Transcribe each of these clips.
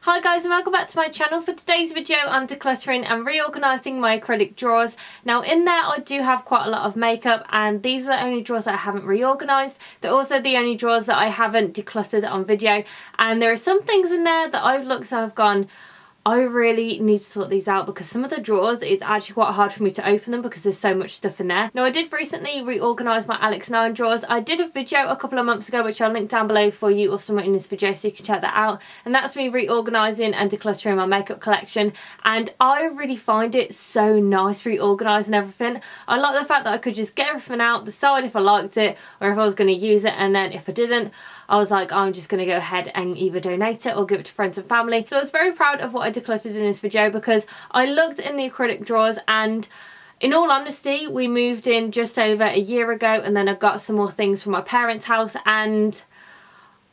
Hi guys and welcome back to my channel. For today's video I'm decluttering and reorganising my acrylic drawers. Now in there I do have quite a lot of makeup and these are the only drawers that I haven't reorganised. They're also the only drawers that I haven't decluttered on video, and there are some things in there that I've looked and I've gone, I really need to sort these out, because some of the drawers, it's actually quite hard for me to open them because there's so much stuff in there. Now I did recently reorganise my Alex 9 drawers. I did a video a couple of months ago which I'll link down below for you or somewhere in this video so you can check that out, and that's me reorganising and decluttering my makeup collection, and I really find it so nice reorganising everything. I like the fact that I could just get everything out, decide if I liked it or if I was going to use it, and then if I didn't, I was like, I'm just going to go ahead and either donate it or give it to friends and family. So I was very proud of what I decluttered in this video, because I looked in the acrylic drawers and in all honesty we moved in just over a year ago, and then I got some more things from my parents' house and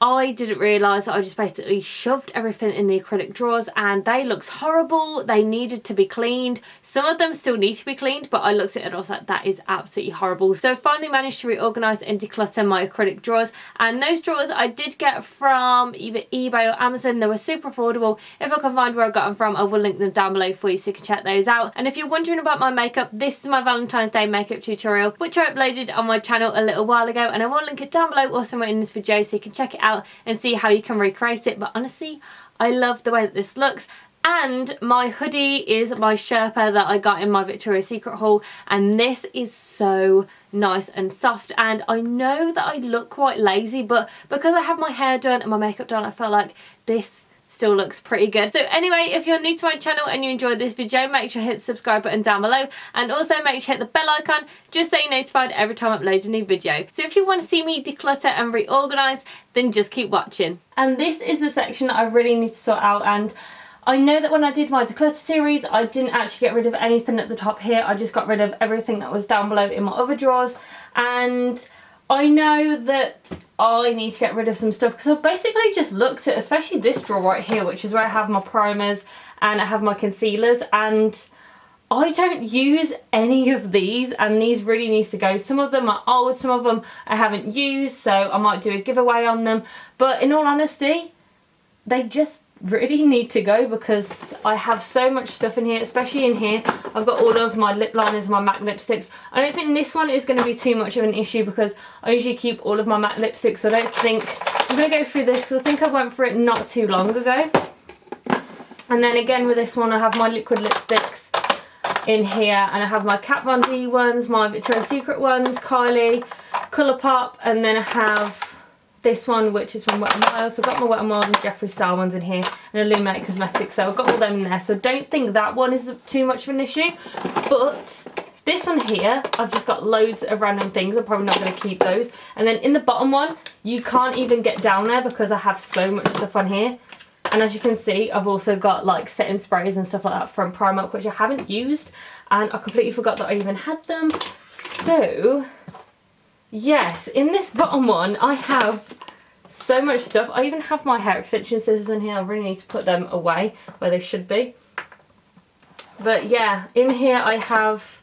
I didn't realise that I just basically shoved everything in the acrylic drawers and they looked horrible. They needed to be cleaned. Some of them still need to be cleaned, but I looked at it and I was like, that is absolutely horrible. So I finally managed to reorganise and declutter my acrylic drawers, and those drawers I did get from either eBay or Amazon. They were super affordable. If I can find where I got them from, I will link them down below for you so you can check those out. And if you're wondering about my makeup, this is my Valentine's Day makeup tutorial which I uploaded on my channel a little while ago, and I will link it down below or somewhere in this video so you can check it out and see how you can recreate it. But honestly, I love the way that this looks. And my hoodie is my Sherpa that I got in my Victoria's Secret haul, and this is so nice and soft. And I know that I look quite lazy, but because I have my hair done and my makeup done, I felt like this still looks pretty good. So anyway, if you're new to my channel and you enjoyed this video, make sure to hit the subscribe button down below, and also make sure to hit the bell icon just so you're notified every time I upload a new video. So if you want to see me declutter and reorganise, then just keep watching. And this is the section that I really need to sort out, and I know that when I did my declutter series I didn't actually get rid of anything at the top here. I just got rid of everything that was down below in my other drawers, and I know that I need to get rid of some stuff because I've basically just looked at, especially this drawer right here, which is where I have my primers and I have my concealers, and I don't use any of these, and these really needs to go. Some of them are old, some of them I haven't used, so I might do a giveaway on them, but in all honesty they just really need to go because I have so much stuff in here. Especially in here I've got all of my lip liners, my MAC lipsticks. I don't think this one is going to be too much of an issue because I usually keep all of my MAC lipsticks, so I don't think I'm going to go through this because I think I went for it not too long ago. And then again with this one I have my liquid lipsticks in here, and I have my Kat Von D ones, my Victoria's Secret ones, Kylie, Colourpop, and then I have this one which is from Wet n Wild. So I've got my Wet n Wild and Jeffree Star ones in here, and Illuminate Cosmetics, so I've got all them in there, so don't think that one is too much of an issue. But this one here, I've just got loads of random things. I'm probably not going to keep those. And then in the bottom one you can't even get down there because I have so much stuff on here. And as you can see I've also got like setting sprays and stuff like that from Primark which I haven't used, and I completely forgot that I even had them. So yes, in this bottom one I have so much stuff. I even have my hair extension scissors in here. I really need to put them away where they should be. But yeah, in here I have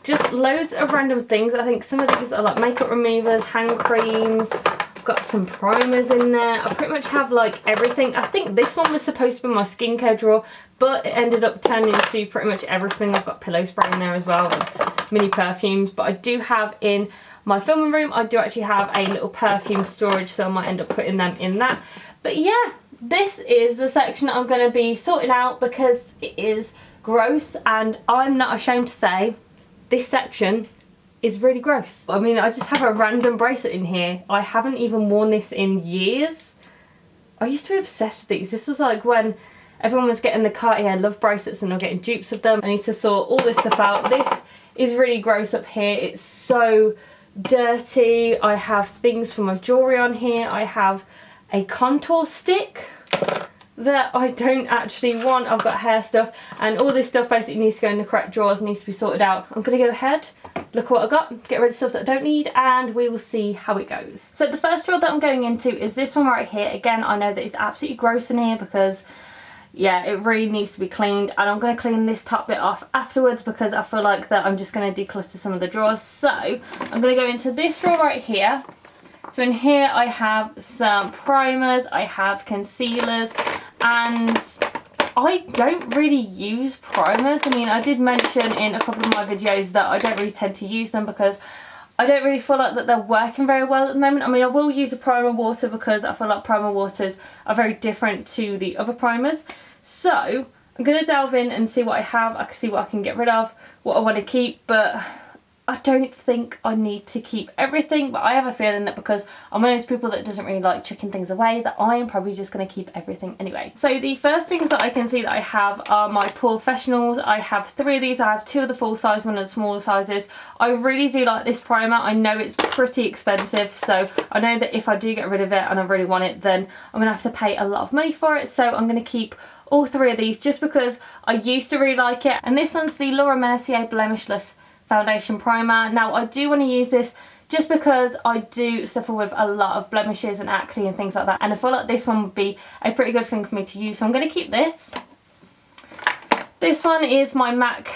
just loads of random things. I think some of these are like makeup removers, hand creams. I've got some primers in there. I pretty much have like everything. I think this one was supposed to be my skincare drawer, but it ended up turning into pretty much everything. I've got pillow spray in there as well, and mini perfumes. But I do have in my filming room, I do actually have a little perfume storage, so I might end up putting them in that. But yeah, this is the section that I'm going to be sorting out because it is gross, and I'm not ashamed to say this section is really gross. I mean, I just have a random bracelet in here. I haven't even worn this in years. I used to be obsessed with these. This was like when everyone was getting the Cartier love bracelets and I'm getting dupes of them. I need to sort all this stuff out. This is really gross up here. It's so dirty. I have things for my jewellery on here. I have a contour stick that I don't actually want. I've got hair stuff, and all this stuff basically needs to go in the correct drawers, needs to be sorted out. I'm going to go ahead, look at what I got, get rid of stuff that I don't need, and we will see how it goes. So the first drawer that I'm going into is this one right here. Again, I know that it's absolutely gross in here because yeah, it really needs to be cleaned, and I'm going to clean this top bit off afterwards because I feel like that I'm just going to declutter some of the drawers. So I'm going to go into this drawer right here. So in here I have some primers, I have concealers, and I don't really use primers. I mean, I did mention in a couple of my videos that I don't really tend to use them because I don't really feel like that they're working very well at the moment. I mean, I will use a primer water because I feel like primer waters are very different to the other primers. So I'm going to delve in and see what I have. I can see what I can get rid of, what I want to keep, but I don't think I need to keep everything. But I have a feeling that because I'm one of those people that doesn't really like chucking things away, that I am probably just going to keep everything anyway. So the first things that I can see that I have are my professionals. I have 3 of these. I have 2 of the full size, 1 of the smaller sizes. I really do like this primer. I know it's pretty expensive, so I know that if I do get rid of it and I really want it, then I'm going to have to pay a lot of money for it. So I'm going to keep all 3 of these just because I used to really like it. And this one's the Laura Mercier Blemishless Foundation Primer. Now I do want to use this just because I do suffer with a lot of blemishes and acne and things like that, and I feel like this one would be a pretty good thing for me to use, so I'm going to keep this. This one is my MAC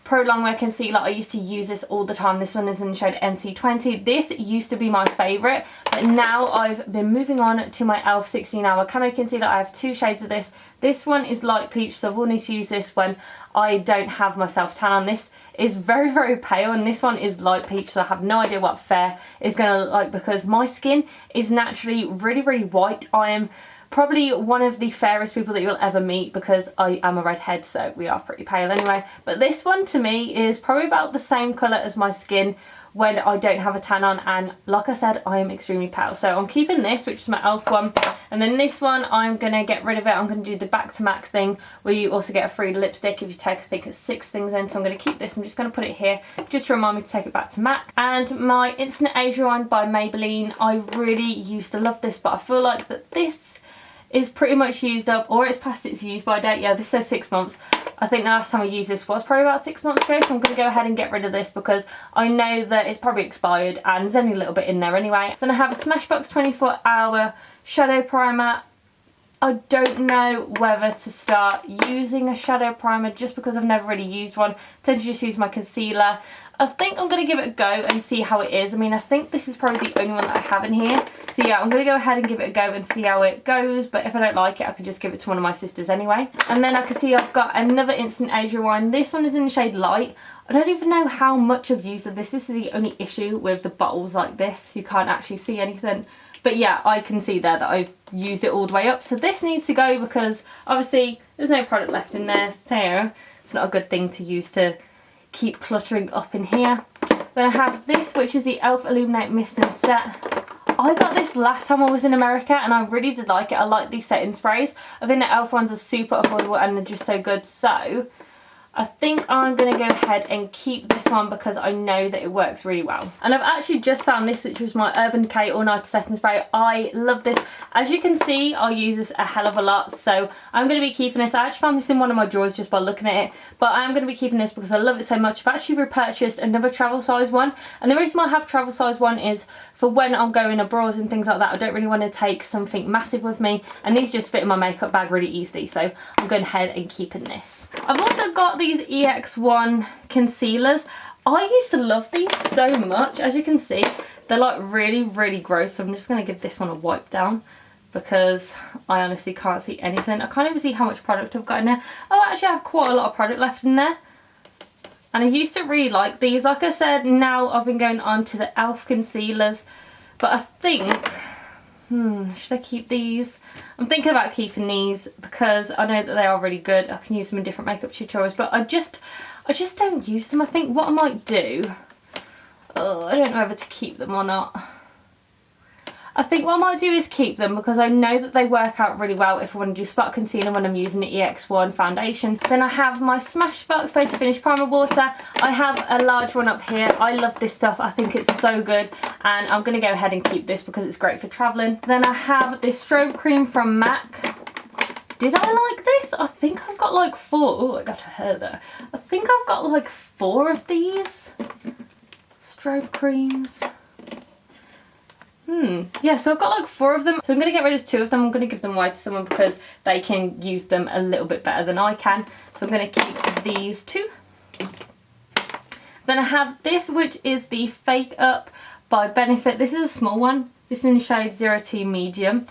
Pro Longwear Concealer. I used to use this all the time. This one is in the shade NC20. This used to be my favourite, but now I've been moving on to my e.l.f. 16 Hour Camo Concealer. I have 2 shades of this. This one is light peach, so I will need to use this when I don't have my self tan on. This is very, very pale, and this one is light peach, so I have no idea what fair is going to look like because my skin is naturally really, really white. I am probably one of the fairest people that you'll ever meet because I am a redhead, so we are pretty pale anyway. But this one to me is probably about the same colour as my skin when I don't have a tan on, and like I said, I am extremely pale. So I'm keeping this, which is my e.l.f. one, and then this one I'm going to get rid of it. I'm going to do the back to MAC thing where you also get a free lipstick if you take, I think it's 6 things in. So I'm going to keep this. I'm just going to put it here just to remind me to take it back to MAC. And my Instant Age Rewind by Maybelline. I really used to love this, but I feel like that this is pretty much used up, or it's past its use by date. Yeah, this says 6 months. I think the last time I used this was probably about 6 months ago, so I'm going to go ahead and get rid of this because I know that it's probably expired and there's only a little bit in there anyway. Then I have a Smashbox 24 Hour Shadow Primer. I don't know whether to start using a shadow primer just because I've never really used one. I tend to just use my concealer. I think I'm going to give it a go and see how it is. I mean, I think this is probably the only one that I have in here. So yeah, I'm going to go ahead and give it a go and see how it goes. But if I don't like it, I could just give it to one of my sisters anyway. And then I can see I've got another Instant Age Rewind. This one is in the shade Light. I don't even know how much I've used of this. This is the only issue with the bottles like this. You can't actually see anything. But yeah, I can see there that I've used it all the way up. So this needs to go because obviously there's no product left in there. So it's not a good thing to use to keep cluttering up in here. Then I have this, which is the e.l.f. Illuminate Mist and Set. I got this last time I was in America and I really did like it. I like these setting sprays. I think the e.l.f. ones are super affordable and they're just so good. So I think I'm going to go ahead and keep this one because I know that it works really well. And I've actually just found this, which was my Urban Decay All Night Setting Spray. I love this. As you can see, I use this a hell of a lot, so I'm going to be keeping this. I actually found this in one of my drawers just by looking at it, but I'm going to be keeping this because I love it so much. I've actually repurchased another travel size one, and the reason why I have travel size one is for when I'm going abroad and things like that. I don't really want to take something massive with me, and these just fit in my makeup bag really easily, so I'm going ahead and keeping this. I've also got these EX1 concealers. I used to love these so much. As you can see, they're like really, really gross. So I'm just going to give this one a wipe down because I honestly can't see anything. I can't even see how much product I've got in there. Oh, actually I have quite a lot of product left in there. And I used to really like these. Like I said, now I've been going on to the e.l.f. concealers. But I think, should I keep these? I'm thinking about keeping these because I know that they are really good. I can use them in different makeup tutorials, but I just don't use them. I think what I might do, I don't know whether to keep them or not. I think what I might do is keep them because I know that they work out really well if I want to do spot concealer when I'm using the EX1 foundation. Then I have my Smashbox Photo Finish Primer Water. I have a large one up here. I love this stuff. I think it's so good, and I'm going to go ahead and keep this because it's great for travelling. Then I have this strobe cream from MAC. Did I like this? I think I've got like 4. Oh, I got a hair there. I think I've got like 4 of these strobe creams. Yeah, so I've got like 4 of them. So I'm going to get rid of 2 of them. I'm going to give them away to someone because they can use them a little bit better than I can. So I'm going to keep these 2. Then I have this, which is the Fake Up by Benefit. This is a small one. This is in shade 02 Medium.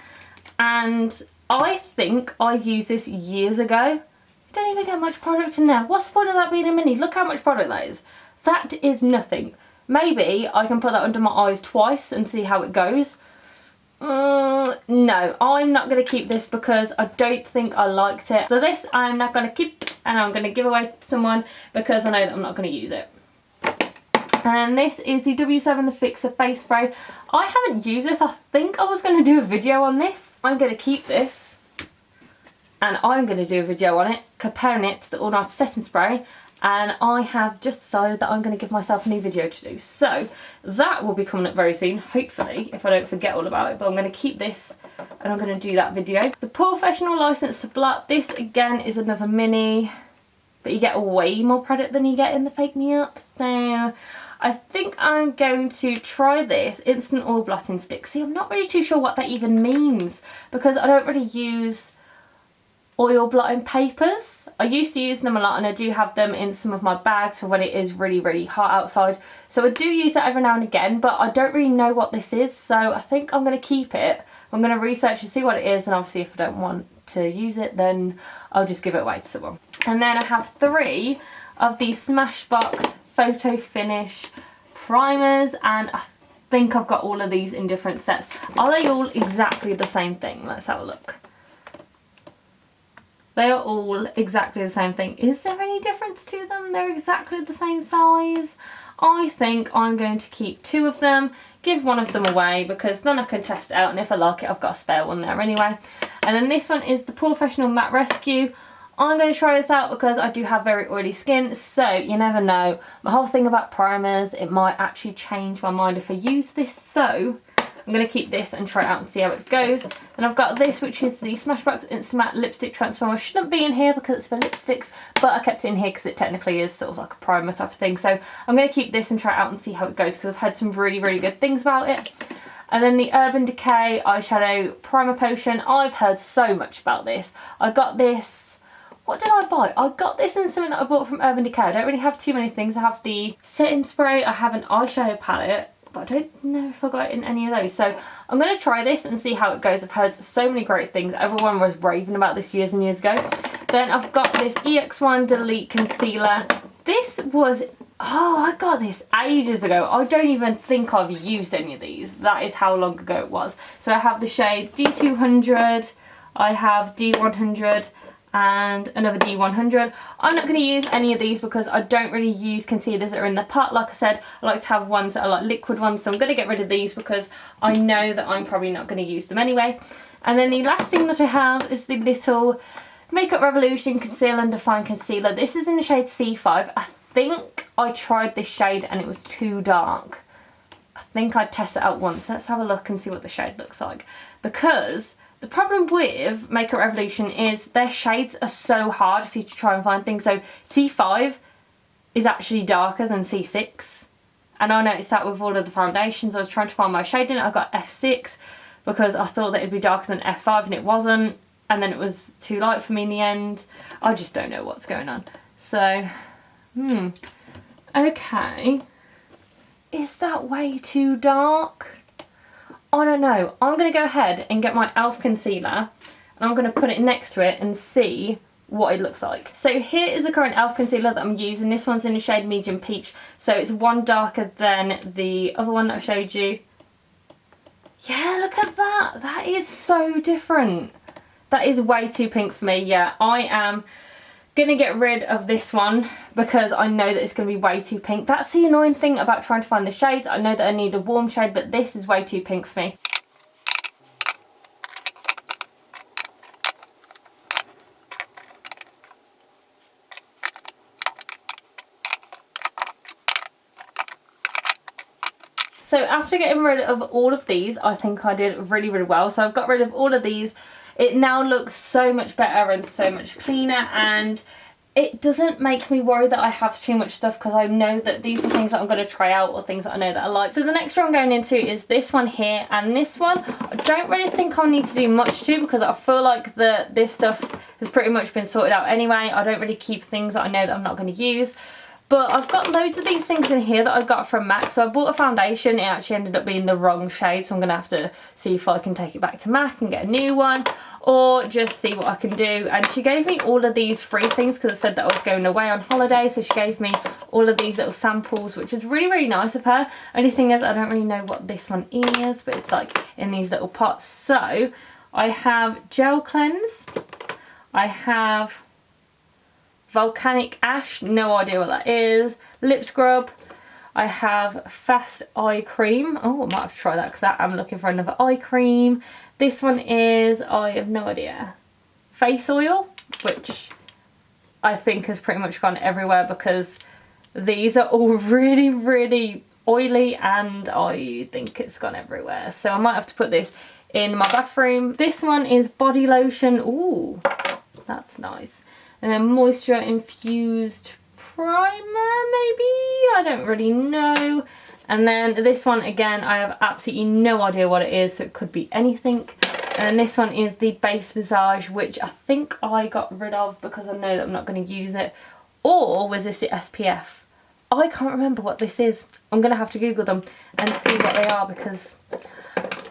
And I think I used this years ago. You don't even get much product in there. What's the point of that being a mini? Look how much product that is. That is nothing. Maybe I can put that under my eyes twice and see how it goes. No, I'm not going to keep this because I don't think I liked it. So this I'm not going to keep, and I'm going to give away to someone because I know that I'm not going to use it. And this is the W7 The Fixer Face Spray. I haven't used this. I think I was going to do a video on this. I'm going to keep this and I'm going to do a video on it, comparing it to the All Night Setting Spray. And I have just decided that I'm going to give myself a new video to do. So that will be coming up very soon, hopefully, if I don't forget all about it. But I'm going to keep this and I'm going to do that video. The Professional License to Blot. This again is another mini, but you get way more product than you get in the Fake Me Up. So I think I'm going to try this Instant Oil Blotting Stick. See, I'm not really too sure what that even means because I don't really use oil blotting papers. I used to use them a lot and I do have them in some of my bags for when it is really, really hot outside. So I do use that every now and again, but I don't really know what this is. So I think I'm going to keep it. I'm going to research and see what it is, and obviously if I don't want to use it, then I'll just give it away to someone. And then I have 3 of these Smashbox Photo Finish primers, and I think I've got all of these in different sets. Are they all exactly the same thing? Let's have a look. They are all exactly the same thing. Is there any difference to them? They're exactly the same size. I think I'm going to keep 2 of them, give 1 of them away because then I can test it out, and if I like it I've got a spare one there anyway. And then this one is the Professional Matte Rescue. I'm going to try this out because I do have very oily skin, so you never know. My whole thing about primers, it might actually change my mind if I use this, so I'm going to keep this and try it out and see how it goes. And I've got this, which is the Smashbox Instant Matte Lipstick Transformer. Shouldn't be in here because it's for lipsticks, but I kept it in here because it technically is sort of like a primer type of thing. So I'm going to keep this and try it out and see how it goes because I've heard some really, really good things about it. And then the Urban Decay Eyeshadow Primer Potion. I've heard so much about this. I got this, what did I buy? I got this in something that I bought from Urban Decay. I don't really have too many things. I have the setting spray, I have an eyeshadow palette, but I don't know if I got it in any of those. So I'm going to try this and see how it goes. I've heard so many great things. Everyone was raving about this years and years ago. Then I've got this EX1 Delete Concealer. This was, oh, I got this ages ago. I don't even think I've used any of these. That is how long ago it was. So I have the shade D200, I have D100, and another D100. I'm not going to use any of these because I don't really use concealers that are in the pot. Like I said, I like to have ones that are like liquid ones, so I'm going to get rid of these because I know that I'm probably not going to use them anyway. And then the last thing that I have is the little Makeup Revolution Conceal and Define Concealer. This is in the shade C5. I think I tried this shade and it was too dark. I think I'd test it out once. Let's have a look and see what the shade looks like, because the problem with Makeup Revolution is their shades are so hard for you to try and find things. So C5 is actually darker than C6. And I noticed that with all of the foundations. I was trying to find my shade in it. I got F6 because I thought that it'd be darker than F5 and it wasn't. And then it was too light for me in the end. I just don't know what's going on. So, okay. Is that way too dark? I don't know. I'm going to go ahead and get my e.l.f. concealer and I'm going to put it next to it and see what it looks like. So here is the current e.l.f. concealer that I'm using. This one's in the shade Medium Peach. So it's one darker than the other one that I showed you. Yeah, look at that. That is so different. That is way too pink for me. Yeah, I am going to get rid of this one because I know that it's going to be way too pink. That's the annoying thing about trying to find the shades. I know that I need a warm shade, but this is way too pink for me. So after getting rid of all of these, I think I did really, really well. So I've got rid of all of these. It now looks so much better and so much cleaner, and it doesn't make me worry that I have too much stuff because I know that these are things that I'm going to try out or things that I know that I like. So the next one I'm going into is this one here, and this one I don't really think I'll need to do much to because I feel like this stuff has pretty much been sorted out anyway. I don't really keep things that I know that I'm not going to use. But I've got loads of these things in here that I got from MAC. So I bought a foundation, it actually ended up being the wrong shade, so I'm going to have to see if I can take it back to MAC and get a new one. or just see what I can do. And she gave me all of these free things because I said that I was going away on holiday, so she gave me all of these little samples, which is really, really nice of her. Only thing is I don't really know what this one is, but it's like in these little pots. So I have gel cleanse, I have volcanic ash, no idea what that is, lip scrub, I have fast eye cream. Oh, I might have to try that because I'm looking for another eye cream. This one is, I have no idea, face oil, which I think has pretty much gone everywhere because these are all really, really oily and I think it's gone everywhere. So I might have to put this in my bathroom. This one is body lotion. Ooh, that's nice. And then moisture infused primer, maybe? I don't really know. And then this one, again, I have absolutely no idea what it is, so it could be anything. And then this one is the base visage, which I think I got rid of because I know that I'm not going to use it. Or was this the SPF? I can't remember what this is. I'm going to have to Google them and see what they are because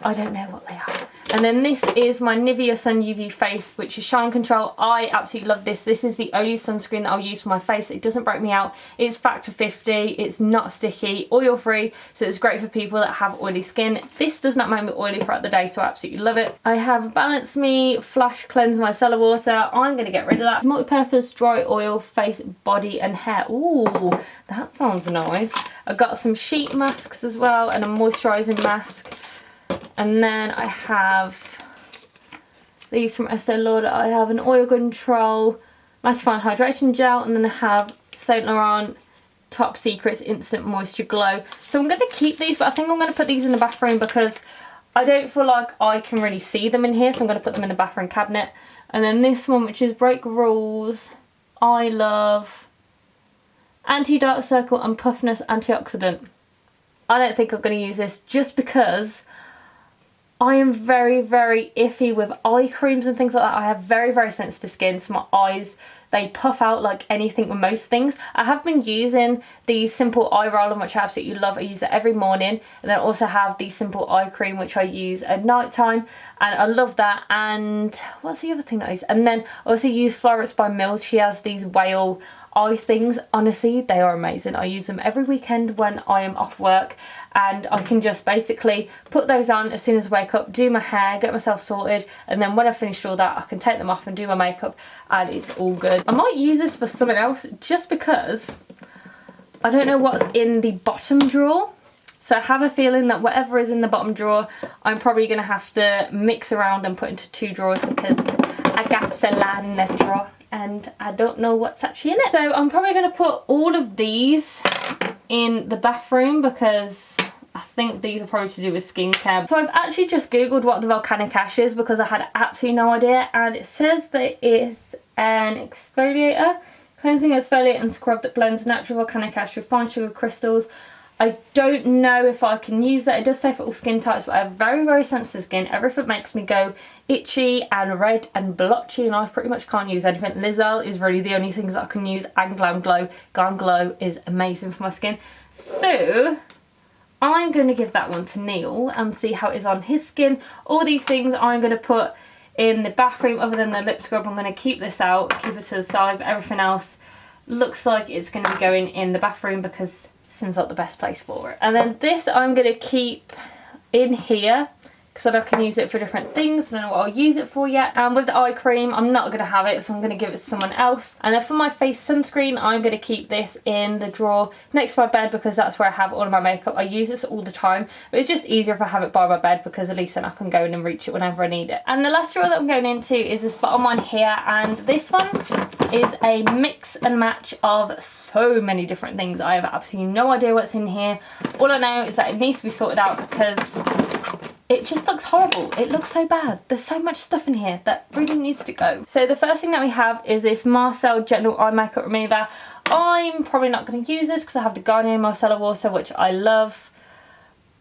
I don't know what they are. And then this is my Nivea Sun UV Face, which is Shine Control. I absolutely love this. This is the only sunscreen that I'll use for my face. It doesn't break me out. It's factor 50. It's not sticky, oil free, so it's great for people that have oily skin. This does not make me oily throughout the day, so I absolutely love it. I have Balance Me Flash Cleanse Micellar Water. I'm going to get rid of that. Multi-purpose dry oil, face, body and hair. Ooh, that sounds nice. I've got some sheet masks as well and a moisturising mask. And then I have these from Estee Lauder. I have an oil control mattifying hydration gel, and then I have Saint Laurent Top Secrets Instant Moisture Glow. So I'm going to keep these, but I think I'm going to put these in the bathroom because I don't feel like I can really see them in here, so I'm going to put them in the bathroom cabinet. And then this one, which is Break Rules, I Love Anti-Dark Circle and Puffiness Antioxidant. I don't think I'm going to use this just because I am very, very iffy with eye creams and things like that. I have very, very sensitive skin, so my eyes, they puff out like anything with most things. I have been using the Simple Eye Roller, which I absolutely love. I use it every morning. And then I also have the Simple Eye Cream, which I use at night time. And I love that. And what's the other thing that I use? And then I also use Florence by Mills. She has these whale eye things. Honestly, they are amazing. I use them every weekend when I am off work, and I can just basically put those on as soon as I wake up, do my hair, get myself sorted, and then when I've finished all that I can take them off and do my makeup and it's all good. I might use this for something else just because I don't know what's in the bottom drawer. So I have a feeling that whatever is in the bottom drawer I'm probably going to have to mix around and put into 2 drawers because I got a lot in that drawer and I don't know what's actually in it. So I'm probably going to put all of these in the bathroom because I think these are probably to do with skincare. So I've actually just googled what the volcanic ash is because I had absolutely no idea, and it says that it's an exfoliator, cleansing exfoliate and scrub that blends natural volcanic ash with fine sugar crystals. I don't know if I can use that. It does say for all skin types, but I have very, very sensitive skin. Everything makes me go itchy and red and blotchy, and I pretty much can't use anything. Lizelle is really the only things that I can use, and Glam Glow. Glam Glow is amazing for my skin. So I'm going to give that one to Neil and see how it is on his skin. All these things I'm going to put in the bathroom. Other than the lip scrub, I'm going to keep this out, keep it to the side, but everything else looks like it's going to be going in the bathroom because seems like the best place for it. And then this I'm going to keep in here because I can use it for different things. I don't know what I'll use it for yet. And with the eye cream, I'm not going to have it, so I'm going to give it to someone else. And then for my face sunscreen, I'm going to keep this in the drawer next to my bed because that's where I have all of my makeup. I use this all the time, but it's just easier if I have it by my bed because at least then I can go in and reach it whenever I need it. And the last drawer that I'm going into is this bottom one here, and this one is a mix and match of so many different things. I have absolutely no idea what's in here. All I know is that it needs to be sorted out because it just looks horrible. It looks so bad. There's so much stuff in here that really needs to go. So the first thing that we have is this Marcel Gentle Eye Makeup Remover. I'm probably not going to use this because I have the Garnier Micellar Water, which I love.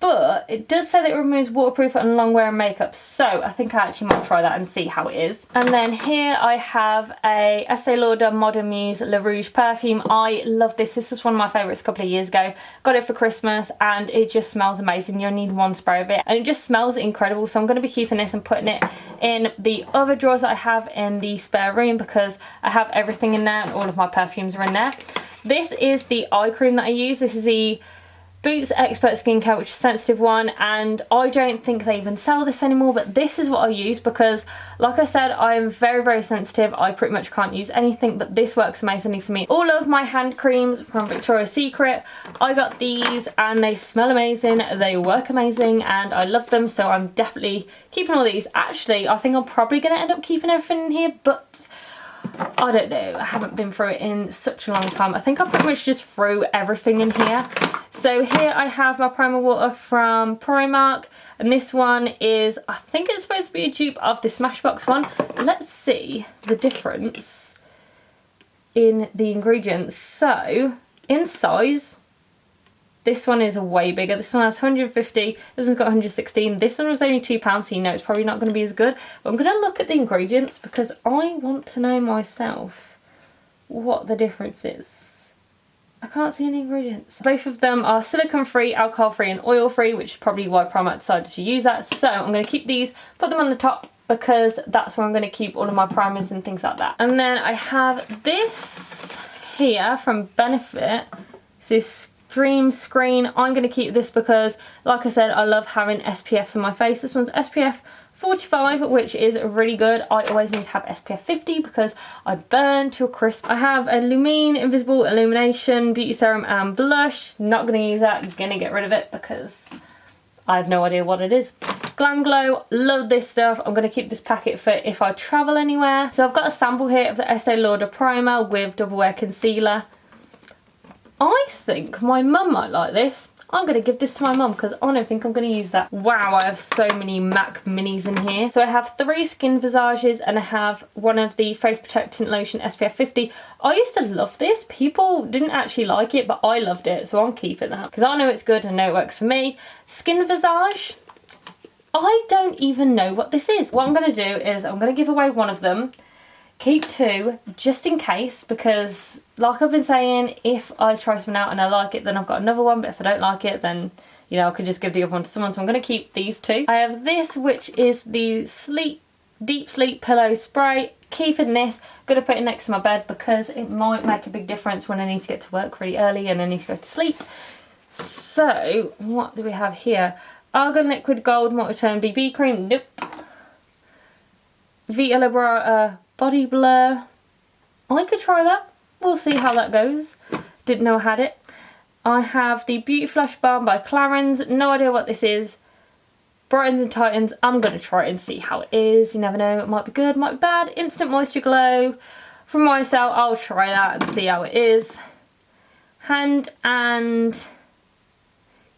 but it does say that it removes waterproof and long wear makeup, so I think I actually might try that and see how it is. And then here I have a Estee Lauder Modern Muse Le Rouge perfume. I love this. This was one of my favourites a couple of years ago. Got it for Christmas and it just smells amazing. You only need one spray of it and it just smells incredible. So I'm going to be keeping this and putting it in the other drawers that I have in the spare room because I have everything in there and all of my perfumes are in there. This is the eye cream that I use. This is the Boots Expert Skincare, which is a sensitive one, and I don't think they even sell this anymore, but this is what I use because, like I said, I'm very, very sensitive. I pretty much can't use anything, but this works amazingly for me. All of my hand creams from Victoria's Secret, I got these and they smell amazing, they work amazing, and I love them, so I'm definitely keeping all these. Actually, I think I'm probably going to end up keeping everything in here, but I don't know, I haven't been through it in such a long time. I think I pretty much just threw everything in here. So here I have my primer water from Primark, and this one is, I think it's supposed to be a dupe of the Smashbox one. Let's see the difference in the ingredients. So in size, this one is way bigger. This one has 150, this one's got 116. This one was only £2, so you know it's probably not going to be as good. But I'm going to look at the ingredients because I want to know myself what the difference is. I can't see any ingredients. Both of them are silicone free, alcohol free and oil free, which is probably why Primark decided to use that. So I'm going to keep these, put them on the top because that's where I'm going to keep all of my primers and things like that. And then I have this here from Benefit. It's this Dream Screen. I'm going to keep this because, like I said, I love having SPFs on my face. This one's SPF 45, which is really good. I always need to have SPF 50 because I burn to a crisp. I have a Lumine Invisible Illumination Beauty Serum and Blush. Not going to use that. I'm going to get rid of it because I have no idea what it is. Glam Glow, love this stuff. I'm going to keep this packet for if I travel anywhere. So I've got a sample here of the Estee Lauder Primer with Double Wear Concealer. I think my mum might like this. I'm going to give this to my mum because I don't think I'm going to use that. Wow, I have so many MAC minis in here. So I have 3 skin visages and I have one of the face protectant lotion SPF 50. I used to love this. People didn't actually like it, but I loved it. So I'm keeping that because I know it's good and know it works for me. Skin visage. I don't even know what this is. What I'm going to do is I'm going to give away one of them. Keep 2 just in case because, like I've been saying, if I try something out and I like it, then I've got another one, but if I don't like it, then, you know, I could just give the other one to someone. So I'm going to keep these 2. I have this, which is the Deep Sleep Pillow Spray. Keeping this, going to put it next to my bed because it might make a big difference when I need to get to work really early and I need to go to sleep. So, what do we have here? Argan Liquid Gold Multi-Tone BB Cream. Nope. Vita Liberata Body Blur. I could try that. We'll see how that goes. Didn't know I had it. I have the Beauty Flush Balm by Clarins. No idea what this is. Brightens and Tightens. I'm going to try it and see how it is. You never know. It might be good, might be bad. Instant Moisture Glow. From myself, I'll try that and see how it is. Hand and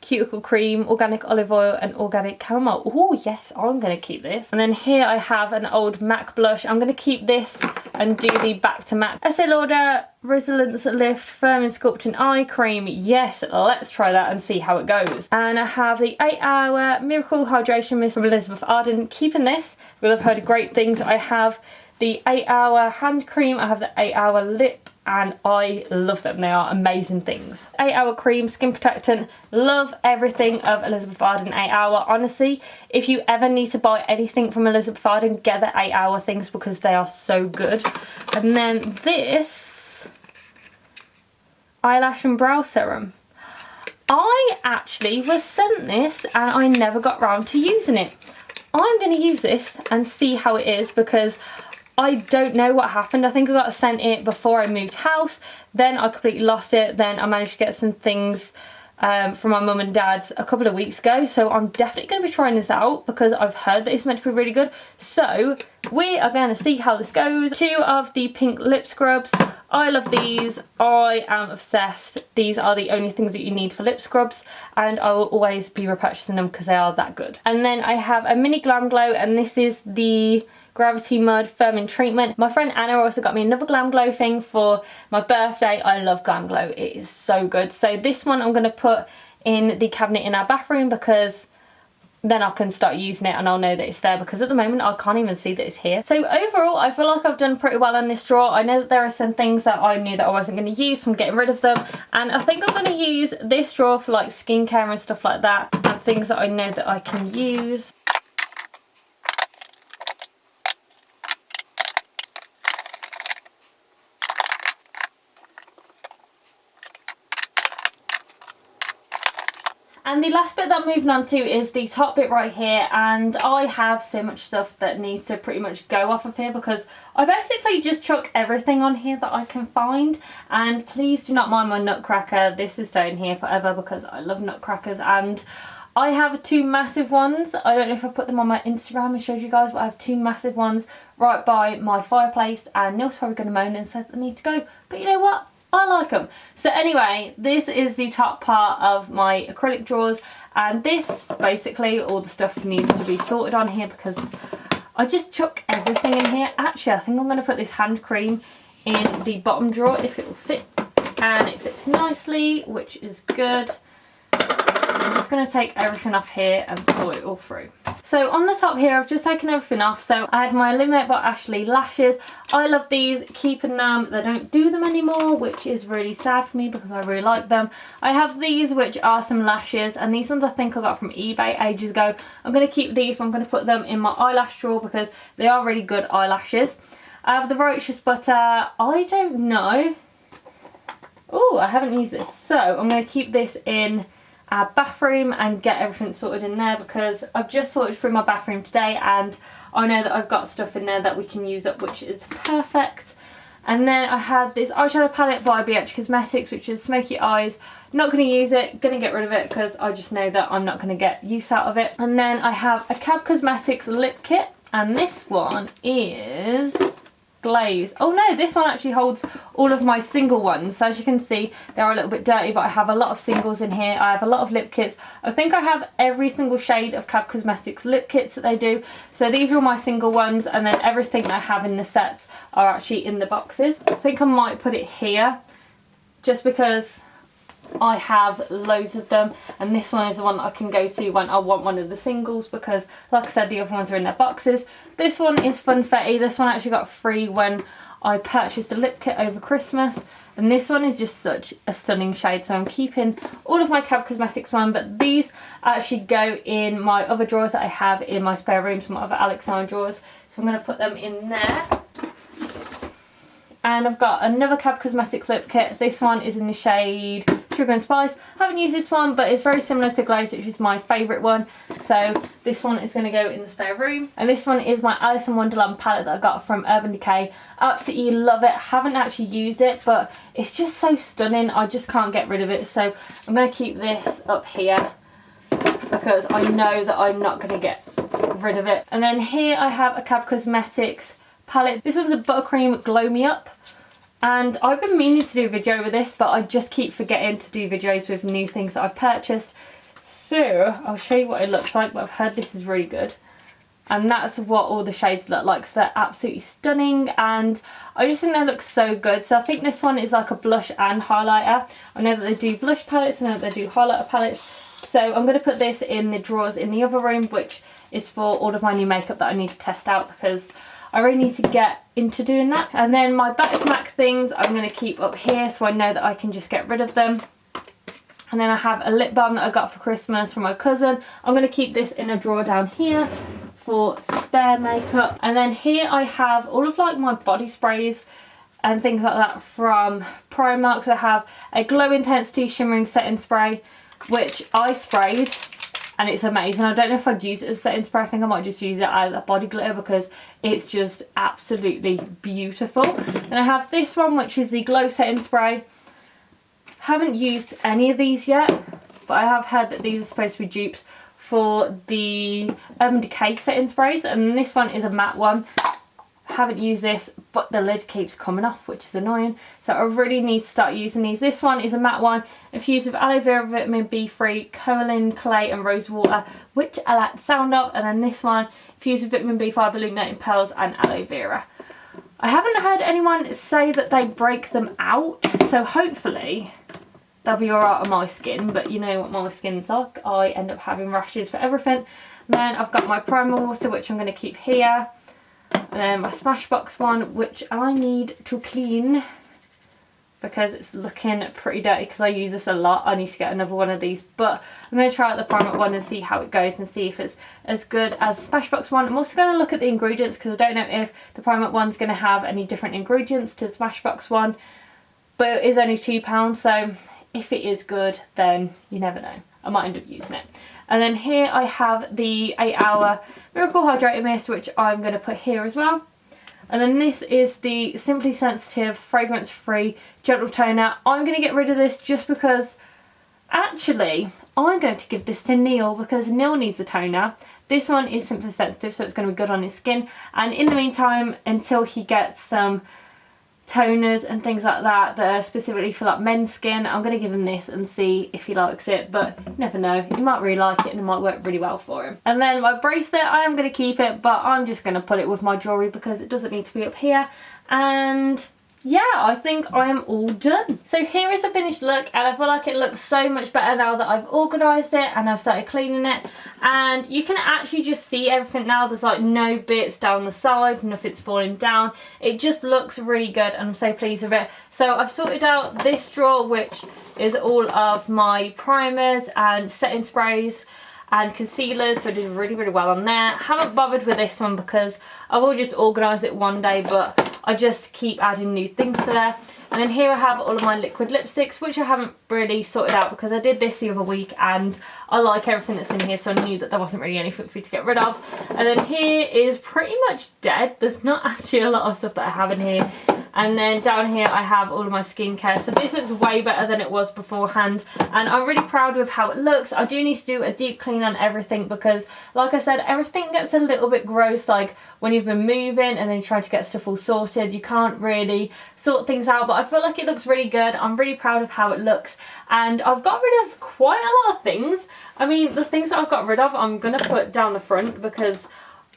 Cuticle Cream, Organic Olive Oil and Organic Caramel. Oh yes, I'm going to keep this. And then here I have an old MAC blush. I'm going to keep this and do the back to MAC. Estee Lauder Resilience Lift Firm and Sculpting Eye Cream. Yes, let's try that and see how it goes. And I have the 8-Hour Miracle Hydration Mist from Elizabeth Arden. Keeping this because I've heard great things. I have the 8-Hour Hand Cream. I have the 8-Hour Lip. And I love them. They are amazing things. 8-Hour Cream, Skin Protectant. Love everything of Elizabeth Arden 8-Hour. Honestly, if you ever need to buy anything from Elizabeth Arden, get the 8-Hour things because they are so good. And then this Eyelash and Brow Serum. I actually was sent this and I never got round to using it. I'm going to use this and see how it is because I don't know what happened. I think I got sent it before I moved house, then I completely lost it, then I managed to get some things from my mum and dad's a couple of weeks ago, so I'm definitely going to be trying this out because I've heard that it's meant to be really good. So we are going to see how this goes. 2 of the pink lip scrubs. I love these. I am obsessed. These are the only things that you need for lip scrubs and I will always be repurchasing them because they are that good. And then I have a mini Glam Glow and this is the Gravity Mud Firming Treatment. My friend Anna also got me another Glam Glow thing for my birthday. I love Glam Glow. It is so good. So this one I'm going to put in the cabinet in our bathroom, because then I can start using it and I'll know that it's there, because at the moment I can't even see that it's here. So overall, I feel like I've done pretty well on this drawer. I know that there are some things that I knew that I wasn't going to use, so I'm getting rid of them. And I think I'm going to use this drawer for like skincare and stuff like that, and things that I know that I can use. And the last bit that I'm moving on to is the top bit right here, and I have so much stuff that needs to pretty much go off of here, because I basically just chuck everything on here that I can find. And please do not mind my nutcracker, this is staying here forever because I love nutcrackers. And I have two massive ones. I don't know if I put them on my Instagram and showed you guys, but I have two massive ones right by my fireplace, and Neil's probably going to moan and say they need to go, but you know what? I like them. So anyway, this is the top part of my acrylic drawers, and this basically all the stuff needs to be sorted on here because I just chuck everything in here. Actually, I think I'm going to put this hand cream in the bottom drawer if it will fit, and it fits nicely, which is good. I'm just going to take everything off here and sort it all through. So on the top here, I've just taken everything off. So I had my Illuminate by Ashley lashes. I love these, keeping them. They don't do them anymore, which is really sad for me because I really like them. I have these, which are some lashes, and these ones I think I got from eBay ages ago. I'm going to keep these, but I'm going to put them in my eyelash drawer because they are really good eyelashes. I have the Righteous Butter. I don't know. Oh, I haven't used this. So I'm going to keep this in our bathroom and get everything sorted in there, because I've just sorted through my bathroom today and I know that I've got stuff in there that we can use up, which is perfect. And then I had this eyeshadow palette by BH Cosmetics, which is Smoky Eyes. Not going to use it, going to get rid of it because I just know that I'm not going to get use out of it. And then I have a Cab Cosmetics lip kit, and this one is glaze. Oh no, this one actually holds all of my single ones. So as you can see, they're a little bit dirty, but I have a lot of singles in here. I have a lot of lip kits. I think I have every single shade of Cab Cosmetics lip kits that they do. So these are all my single ones, and then everything I have in the sets are actually in the boxes. I think I might put it here just because I have loads of them, and this one is the one that I can go to when I want one of the singles, because like I said, the other ones are in their boxes. This one is Funfetti. This one I actually got free when I purchased a lip kit over Christmas, and this one is just such a stunning shade, so I'm keeping all of my Cab Cosmetics one, but these actually go in my other drawers that I have in my spare rooms, my other Alexander drawers, so I'm going to put them in there. And I've got another Cab Cosmetics lip kit. This one is in the shade Sugar and Spice. I haven't used this one, but it's very similar to Glaze, which is my favourite one. So this one is going to go in the spare room. And this one is my Alice in Wonderland palette that I got from Urban Decay. Absolutely love it. Haven't actually used it, but it's just so stunning. I just can't get rid of it. So I'm going to keep this up here because I know that I'm not going to get rid of it. And then here I have a Cab Cosmetics palette. This one's a Buttercream Glow Me Up, and I've been meaning to do a video with this, but I just keep forgetting to do videos with new things that I've purchased. So I'll show you what it looks like, but I've heard this is really good, and that's what all the shades look like. So they're absolutely stunning, and I just think they look so good. So I think this one is like a blush and highlighter. I know that they do blush palettes, I know that they do highlighter palettes. So I'm going to put this in the drawers in the other room, which is for all of my new makeup that I need to test out, because I really need to get into doing that. And then my Back Smack things I'm going to keep up here, so I know that I can just get rid of them. And then I have a lip balm that I got for Christmas from my cousin. I'm going to keep this in a drawer down here for spare makeup. And then here I have all of like my body sprays and things like that from Primark. So I have a Glow Intensity Shimmering Setting Spray, which I sprayed, and it's amazing. I don't know if I'd use it as a setting spray. I think I might just use it as a body glitter because it's just absolutely beautiful. And I have this one, which is the Glow Setting Spray. Haven't used any of these yet, but I have heard that these are supposed to be dupes for the Urban Decay setting sprays, and this one is a matte one. Haven't used this, but the lid keeps coming off, which is annoying, so I really need to start using these. This one is a matte one, infused with aloe vera, vitamin B3, kaolin, clay and rose water, which I like the sound of. And then this one, infused with vitamin B5, illuminating pearls and aloe vera. I haven't heard anyone say that they break them out, so hopefully they'll be alright on my skin, but you know what my skin's like. I end up having rashes for everything. And then I've got my primer water, which I'm going to keep here. And then my Smashbox one, which I need to clean because it's looking pretty dirty because I use this a lot. I need to get another one of these, but I'm going to try out the primer one and see how it goes and see if it's as good as the Smashbox one. I'm also going to look at the ingredients because I don't know if the primer one's going to have any different ingredients to the Smashbox one, but it is only £2, so if it is good, then you never know. I might end up using it. And then here I have the 8-hour Miracle Hydrating Mist, which I'm going to put here as well. And then this is the Simply Sensitive Fragrance Free Gentle Toner. I'm going to get rid of this just because, actually, I'm going to give this to Neil because Neil needs a toner. This one is Simply Sensitive, so it's going to be good on his skin. And in the meantime, until he gets some toners and things like that that are specifically for like men's skin, I'm going to give him this and see if he likes it, but you never know, he might really like it and it might work really well for him. And then my bracelet, I am going to keep it, but I'm just going to put it with my jewellery because it doesn't need to be up here. And yeah, I think I am all done. So here is a finished look, and I feel like it looks so much better now that I've organised it and I've started cleaning it. And you can actually just see everything now. There's like no bits down the side, nothing's falling down. It just looks really good and I'm so pleased with it. So I've sorted out this drawer, which is all of my primers and setting sprays and concealers, so I did really well on there. Haven't bothered with this one because I will just organise it one day, but I just keep adding new things to there. And then here I have all of my liquid lipsticks, which I haven't really sorted out because I did this the other week and I like everything that's in here, so I knew that there wasn't really anything for me to get rid of. And then here is pretty much dead. There's not actually a lot of stuff that I have in here. And then down here I have all of my skincare. So this looks way better than it was beforehand. And I'm really proud with how it looks. I do need to do a deep clean on everything because, like I said, everything gets a little bit gross. Like when you've been moving and then trying to get stuff all sorted, you can't really sort things out. But I feel like it looks really good. I'm really proud of how it looks. And I've got rid of quite a lot of things. I mean, the things that I've got rid of, I'm going to put down the front because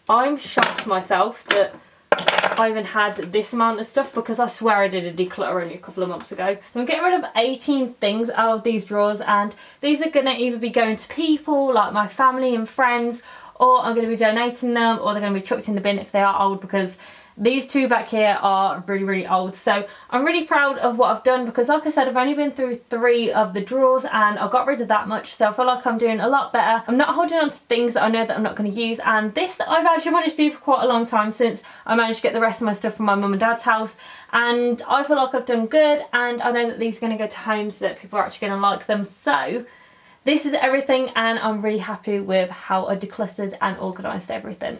I'm shocked myself that I even had this amount of stuff because I swear I did a declutter only a couple of months ago. So I'm getting rid of 18 things out of these drawers, and these are going to either be going to people like my family and friends, or I'm going to be donating them, or they're going to be chucked in the bin if they are old, because these two back here are really old. So I'm really proud of what I've done because, like I said, I've only been through 3 of the drawers and I got rid of that much, so I feel like I'm doing a lot better. I'm not holding on to things that I know that I'm not going to use, and this I've actually managed to do for quite a long time since I managed to get the rest of my stuff from my mum and dad's house, and I feel like I've done good, and I know that these are going to go to homes that people are actually going to like them. So this is everything, and I'm really happy with how I decluttered and organised everything.